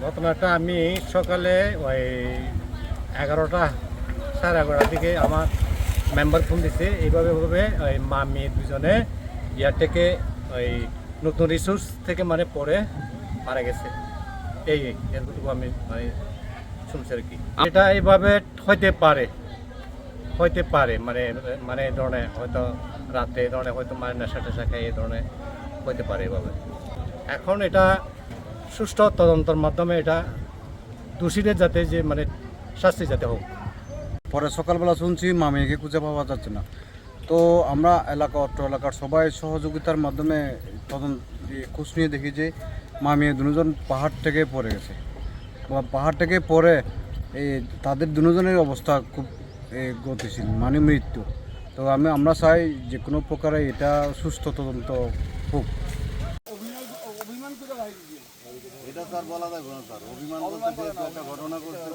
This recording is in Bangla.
ঘটনাটা আমি সকালে ওই 11টা সাড়ে 11টার দিকে আমার মেম্বার ফোন দিছে এইভাবে ওই মা মেয়ে দুজনে ইয়ার থেকে ওই নতুন রিসোর্স থেকে মানে পরে মারা গেছে। এরটুকু আমি মানে শুনছি আর কি। এটা এইভাবে হইতে পারে মানে মানে এই ধরনের হয়তো রাতে এই ধরনের হয়তো মানে নেশা টেশা খাই এই ধরনের হইতে পারে এভাবে। এখন এটা সুষ্ঠু তদন্তের মাধ্যমে এটা দোষীদের যাতে যে মানে শাস্তি যাতে হোক। পরে সকালবেলা শুনছি মামিকে খুঁজে পাওয়া যাচ্ছে না, তো আমরা অত্র এলাকার সবাই সহযোগিতার মাধ্যমে খোঁজ নিয়ে দেখি যে মামি দুজন পাহাড় থেকে পড়ে গেছে বা পাহাড় থেকে পড়ে তাদের দুজনের অবস্থা খুব গতিশীল মানে মৃত্যু। তো আমরা চাই যে কোনো প্রকারে এটা সুস্থ তদন্ত হোক। এটা তার বলা যাবে না স্যার, অভিমান বলতে যে একটা ঘটনা করছে